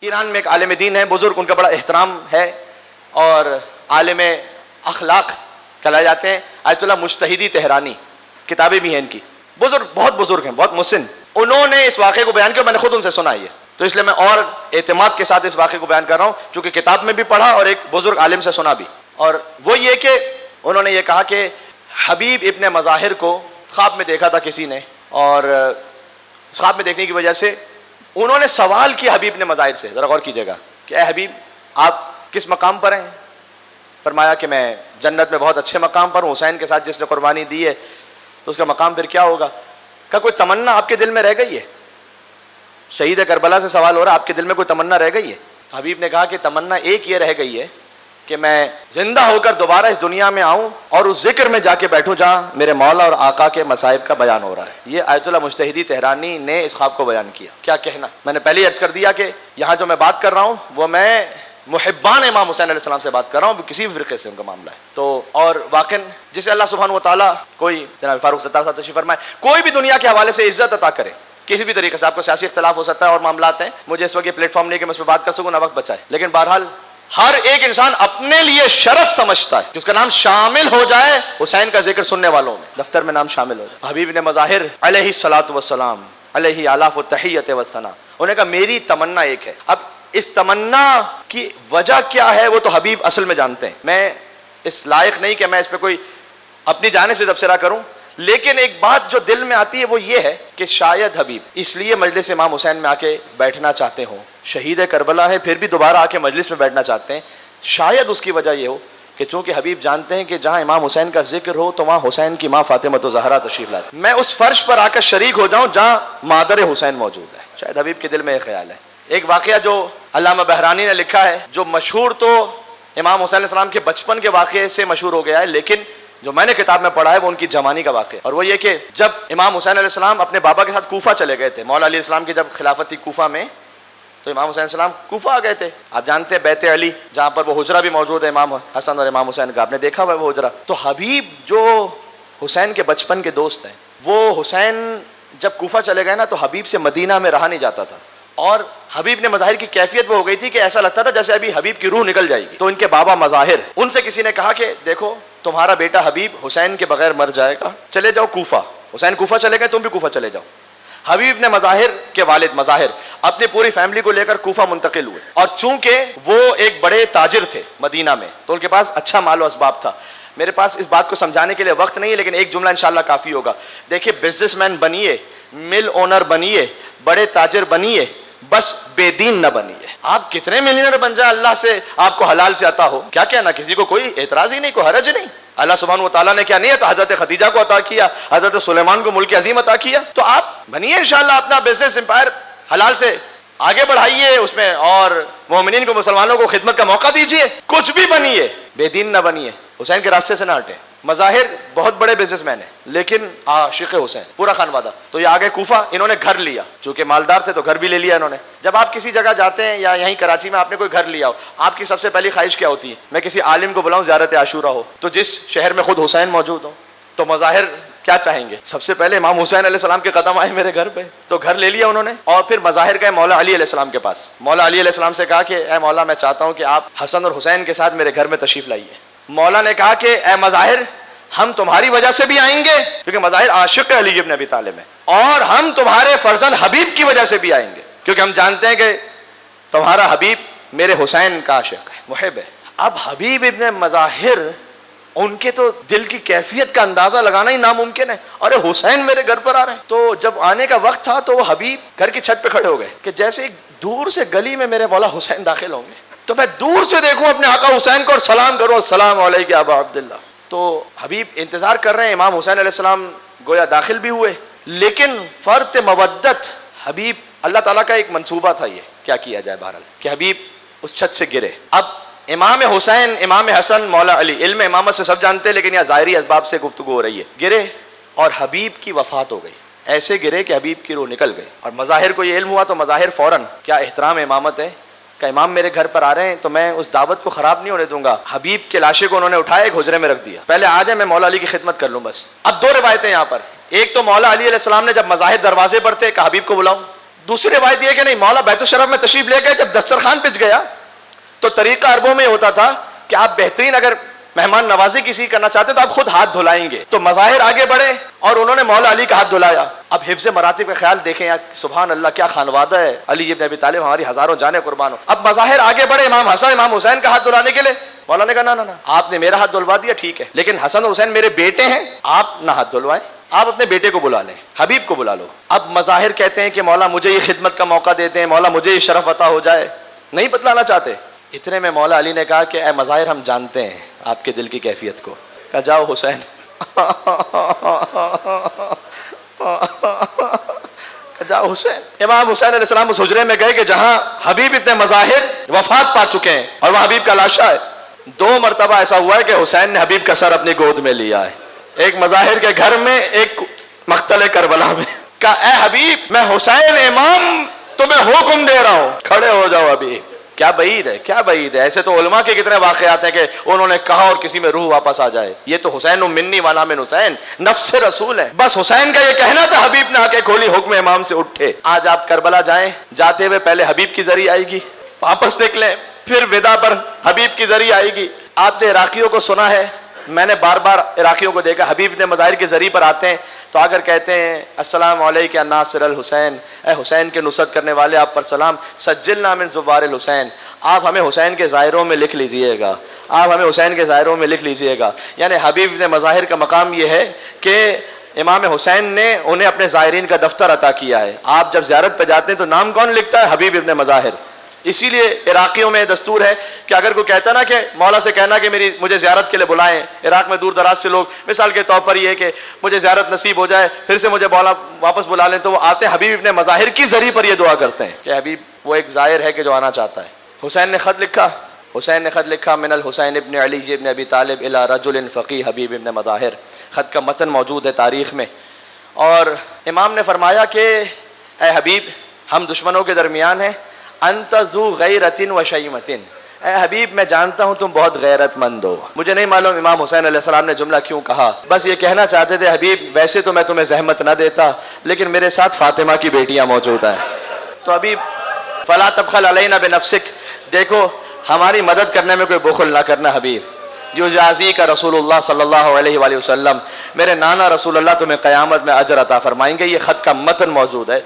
ایران میں ایک عالم دین ہے بزرگ، ان کا بڑا احترام ہے اور عالم اخلاق کہلائے جاتے ہیں، آیت اللہ مجتہدی تہرانی، کتابیں بھی ہیں ان کی، بزرگ، بہت بزرگ ہیں، بہت مسن. انہوں نے اس واقعے کو بیان کیا، میں نے خود ان سے سنا ہے، تو اس لیے میں اور اعتماد کے ساتھ اس واقعے کو بیان کر رہا ہوں، چونکہ کتاب میں بھی پڑھا اور ایک بزرگ عالم سے سنا بھی. اور وہ یہ کہ انہوں نے یہ کہا کہ حبیب ابن مظاہر کو خواب میں دیکھا تھا کسی نے، اور خواب میں دیکھنے کی وجہ سے انہوں نے سوال کیا حبیب ابن مظاہر سے، ذرا غور کیجیے گا کہ اے حبیب آپ کس مقام پر ہیں؟ فرمایا کہ میں جنت میں بہت اچھے مقام پر ہوں، حسین کے ساتھ جس نے قربانی دی ہے تو اس کا مقام پھر کیا ہوگا؟ کہ کوئی تمنا آپ کے دل میں رہ گئی ہے؟ شہید کربلا سے سوال ہو رہا، آپ کے دل میں کوئی تمنا رہ گئی ہے؟ حبیب نے کہا کہ تمنا ایک یہ رہ گئی ہے کہ میں زندہ ہو کر دوبارہ اس دنیا میں آؤں اور اس ذکر میں جا کے بیٹھوں جہاں میرے مولا اور آقا کے مصائب کا بیان ہو رہا ہے. یہ آیت اللہ مجتہدی تہرانی نے اس خواب کو بیان کیا. کیا کہنا، میں نے پہلے عرض کر دیا کہ یہاں جو میں بات کر رہا ہوں وہ میں محبان امام حسین علیہ السلام سے بات کر رہا ہوں، کسی بھی فرقے سے ان کا معاملہ ہے. تو اور واقعاً جسے اللہ سبحانہ و تعالیٰ کوئی، جناب فاروق ستار صاحب تشریف فرمائے، کوئی بھی دنیا کے حوالے سے عزت عطا کرے کسی بھی طریقے سے، آپ کو سیاسی اختلاف ہو سکتا ہے اور معاملات ہیں، مجھے اس وقت یہ پلیٹ فارم نہیں کہ میں اس پہ بات کر سکوں، نہ وقت بچائے، لیکن بہرحال ہر ایک انسان اپنے لیے شرف سمجھتا ہے کہ اس کا نام شامل ہو جائے حسین کا ذکر سننے والوں میں، دفتر میں نام شامل ہو جائے. حبیب نے مظاہر علیہ الصلاۃ والسلام علیہ آلاف التحیت والثناء، انہوں نے کہا میری تمنا ایک ہے. اب اس تمنا کی وجہ کیا ہے وہ تو حبیب اصل میں جانتے ہیں، میں اس لائق نہیں کہ میں اس پہ کوئی اپنی جانب سے تبصرہ کروں، لیکن ایک بات جو دل میں آتی ہے وہ یہ ہے کہ شاید حبیب اس لیے مجلس امام حسین میں آ کے بیٹھنا چاہتے ہوں، شہید کربلا ہے پھر بھی دوبارہ آ کے مجلس میں بیٹھنا چاہتے ہیں، شاید اس کی وجہ یہ ہو کہ چونکہ حبیب جانتے ہیں کہ جہاں امام حسین کا ذکر ہو تو وہاں حسین کی ماں فاطمہ الزہرا تشریف لاتی، میں اس فرش پر آ کر شریک ہو جاؤں جہاں مادر حسین موجود ہے. شاید حبیب کے دل میں یہ خیال ہے. ایک واقعہ جو علامہ بہرانی نے لکھا ہے، جو مشہور تو امام حسین علیہ السلام کے بچپن کے واقعے سے مشہور ہو گیا ہے، لیکن جو میں نے کتاب میں پڑھا ہے وہ ان کی جوانی کا واقعہ، اور وہ یہ کہ جب امام حسین علیہ السلام اپنے بابا کے ساتھ کوفہ چلے گئے تھے، مولا علیہ السلام کی جب خلافت تھی کوفہ میں، تو امام حسین علیہ السلام کوفہ آ گئے تھے. آپ جانتے ہیں بیت علی جہاں پر وہ حجرہ بھی موجود ہے امام حسن اور امام حسین کا، آپ نے دیکھا ہوا ہے وہ حجرہ. تو حبیب جو حسین کے بچپن کے دوست ہیں، وہ حسین جب کوفہ چلے گئے نا تو حبیب سے مدینہ میں رہا نہیں جاتا تھا، اور حبیب نے مظاہر کی کیفیت وہ ہو گئی تھی کہ ایسا لگتا تھا جیسے ابھی حبیب کی روح نکل جائے گی. تو ان کے بابا مظاہر، ان سے کسی نے کہا کہ دیکھو تمہارا بیٹا حبیب حسین کے بغیر مر جائے گا، چلے جاؤ کوفہ. حسین کوفہ چلے گئے، تم بھی کوفہ چلے جاؤ. حبیب نے مظاہر کے والد مظاہر اپنی پوری فیملی کو لے کر کوفہ منتقل ہوئے، اور چونکہ وہ ایک بڑے تاجر تھے مدینہ میں تو ان کے پاس اچھا مال و اسباب تھا. میرے پاس اس بات کو سمجھانے کے لیے وقت نہیں ہے، لیکن ایک جملہ انشاءاللہ کافی ہوگا. دیکھیے بزنس مین بنیے، مل اونر بنیے، بڑے تاجر بنیے، بس بے دین نہ بنیے. آپ کتنے ملینئر بن جائیں، اللہ سے آپ کو حلال سے عطا ہو، کیا کہنا، کسی کو کوئی اعتراض ہی نہیں، کوئی حرج نہیں. اللہ سبحانہ و تعالیٰ نے کیا نہیں ہے تو حضرت خدیجہ کو عطا کیا، حضرت سلیمان کو ملک عظیم عطا کیا. تو آپ بنیے انشاءاللہ اپنا بزنس امپائر حلال سے آگے بڑھائیے اس میں، اور مومنین کو، مسلمانوں کو خدمت کا موقع دیجیے. کچھ بھی بنیے، بے دین نہ بنیے، حسین کے راستے سے نہ ہٹے. مظاہر بہت بڑے بزنس مین ہیں لیکن عاشق حسین، پورا خانوادہ. تو یہ آگے کوفہ، انہوں نے گھر لیا، چونکہ مالدار تھے تو گھر بھی لے لیا انہوں نے. جب آپ کسی جگہ جاتے ہیں یا یہیں کراچی میں آپ نے کوئی گھر لیا ہو، آپ کی سب سے پہلی خواہش کیا ہوتی ہے؟ میں کسی عالم کو بلاؤں زیارت عاشورہ ہو، تو جس شہر میں خود حسین موجود ہو. تو مظاہر کیا چاہیں گے؟ سب سے پہلے امام حسین علیہ السلام کے قدم آئے میرے گھر پہ، تو گھر لے لیا انہوں نے. اور پھر مظاہر گئے مولا علی علیہ السلام کے پاس. مولا علی علیہ السلام سے کہا کہ اے مولا میں چاہتا ہوں کہ آپ حسن اور حسین کے ساتھ میرے گھر میں تشریف لائیے. مولا نے کہا کہ اے مظاہر ہم تمہاری وجہ سے بھی آئیں گے، کیونکہ مظاہر عاشق علی ابن ابی طالب ہے، اور ہم تمہارے فرزند حبیب کی وجہ سے بھی آئیں گے، کیونکہ ہم جانتے ہیں کہ تمہارا حبیب میرے حسین کا عاشق ہے، محب ہے. اب حبیب ابن مظاہر، ان کے تو دل کی کیفیت کا اندازہ لگانا ہی ناممکن ہے. ارے حسین میرے گھر پر آ رہے ہیں. تو جب آنے کا وقت تھا تو وہ حبیب گھر کی چھت پہ کھڑے ہو گئے کہ جیسے دور سے گلی میں میرے مولا حسین داخل ہوں گے تو میں دور سے دیکھوں اپنے آقا حسین کو اور سلام کروں، السلام علیکم یا ابا عبداللہ. تو حبیب انتظار کر رہے ہیں. امام حسین علیہ السلام گویا داخل بھی ہوئے، لیکن فرط مودت حبیب، اللہ تعالیٰ کا ایک منصوبہ تھا، یہ کیا کیا جائے بہرحال کہ حبیب اس چھت سے گرے. اب امام حسین، امام حسن، مولا علی، علم امامت سے سب جانتے لیکن یہ ظاہری اسباب سے گفتگو ہو رہی ہے. گرے اور حبیب کی وفات ہو گئی. ایسے گرے کہ حبیب کی روح نکل گئی. اور مظاہر کو یہ علم ہوا تو مظاہر فوراً، کیا احترام امامت ہے کہ امام میرے گھر پر آ رہے ہیں تو میں اس دعوت کو خراب نہیں ہونے دوں گا. حبیب کے لاشے کو انہوں نے اٹھایا، ایک حجرے میں رکھ دیا، پہلے آ جائے میں مولا علی کی خدمت کر لوں بس. اب دو روایتیں یہاں پر. ایک تو مولا علی علیہ السلام نے جب مظاہر دروازے پر تھے کہ حبیب کو بلاؤں. دوسری روایت یہ کہ نہیں، مولا بیت الشرف میں تشریف لے گئے، جب دسترخوان پچ گیا تو طریقہ عربوں میں ہوتا تھا کہ آپ بہترین اگر مہمان نوازی کسی کرنا چاہتے تو آپ خود ہاتھ دھلائیں گے، تو مظاہر آگے بڑھے اور انہوں نے مولا علی کا ہاتھ دھلایا۔ اب حفظ مراتب کا خیال دیکھیں یار، سبحان اللہ کیا خانوادہ ہے، علی ابن ابی طالب ہماری ہزاروں جانیں قربان ہو۔ اب مظاہر آگے بڑھے امام حسن امام حسین کا ہاتھ دھلانے کے لیے، مولا نے کہا نا نا نا، آپ نے میرا ہاتھ دھلوا دیا ٹھیک ہے، لیکن حسن اور حسین میرے بیٹے ہیں، آپ نہ ہاتھ دھلوائیں، آپ اپنے بیٹے کو بلا لیں، حبیب کو بلا لو۔ اب مظاہر کہتے ہیں کہ مولا مجھے یہ خدمت کا موقع دیتے ہیں، مولا مجھے یہ شرف عطا ہو جائے، نہیں بتلانا چاہتے۔ اتنے میں مولا علی نے کہا کہ اے مظاہر ہم جانتے ہیں آپ کے دل کی کیفیت کو، کہا جاؤ حسین جاؤ حسین۔ امام حسین علیہ السلام اس حجرے میں گئے کہ جہاں حبیب ابن مظاہر وفات پا چکے ہیں اور وہ حبیب کا لاشا ہے۔ 2 مرتبہ ایسا ہوا ہے کہ حسین نے حبیب کا سر اپنی گود میں لیا ہے، ایک مظاہر کے گھر میں، ایک مقتل کربلا میں۔ کہا اے حبیب میں حسین امام تمہیں حکم دے رہا ہوں، کھڑے ہو جاؤ ابھی۔ کیا بعید ہے، کیا بعید ہے، ایسے تو علماء کے کتنے واقعات ہیں کہ انہوں نے کہا اور کسی میں روح واپس آ جائے۔ یہ تو حسین منی والا من حسین، نفس رسول ہے، بس حسین کا یہ کہنا تھا، حبیب نے آ کے کھولی، حکم امام سے اٹھے۔ آج آپ کربلا جائیں، جاتے ہوئے پہلے حبیب کی زری آئے گی، واپس نکلیں پھر ودا پر حبیب کی زری آئے گی۔ آپ نے عراقیوں کو سنا ہے، میں نے بار بار عراقیوں کو دیکھا، حبیب نے مظاہر کے ذریعے پر آتے ہیں تو آ کر کہتے ہیں السلام علیکم یا ناصر الحسین، اے حسین کے نصرت کرنے والے آپ پر سلام، سجلنا من زوار الحسین، آپ ہمیں حسین کے ظاہروں میں لکھ لیجئے گا، آپ ہمیں حسین کے ظاہروں میں لکھ لیجئے گا۔ یعنی حبیب نے مظاہر کا مقام یہ ہے کہ امام حسین نے انہیں اپنے زائرین کا دفتر عطا کیا ہے۔ آپ جب زیارت پہ جاتے ہیں تو نام کون لکھتا ہے؟ حبیب ابن مظاہر۔ اسی لیے عراقیوں میں دستور ہے کہ اگر کوئی کہتا نا کہ مولا سے کہنا کہ مجھے زیارت کے لیے بلائیں، عراق میں دور دراز سے لوگ مثال کے طور پر یہ ہے کہ مجھے زیارت نصیب ہو جائے پھر سے مجھے مولا واپس بلا لیں، تو وہ آتے ہیں حبیب ابن مظاہر کی ذریعے پر یہ دعا کرتے ہیں کہ حبیب وہ ایک زائر ہے کہ جو آنا چاہتا ہے۔ حسین نے خط لکھا من الحسین ابن علی ابن ابی طالب الی رجل فقی حبیب ابن مظاہر، خط کا متن موجود ہے تاریخ میں، اور امام نے فرمایا کہ اے حبیب ہم دشمنوں کے درمیان ہیں، انت ذو غیرت و شیمت، اے حبیب میں جانتا ہوں تم بہت غیرت مند ہو۔ مجھے نہیں معلوم امام حسین علیہ السلام نے جملہ کیوں کہا، بس یہ کہنا چاہتے تھے حبیب ویسے تو میں تمہیں زحمت نہ دیتا لیکن میرے ساتھ فاطمہ کی بیٹیاں موجود ہیں، تو حبیب فلا تبخل علینا بنفسک، دیکھو ہماری مدد کرنے میں کوئی بخل نہ کرنا حبیب، یجازی کا رسول اللہ صلی اللہ علیہ وآلہ وسلم، میرے نانا رسول اللہ تمہیں قیامت میں اجر عطا فرمائیں گے۔ یہ خط کا متن موجود ہے۔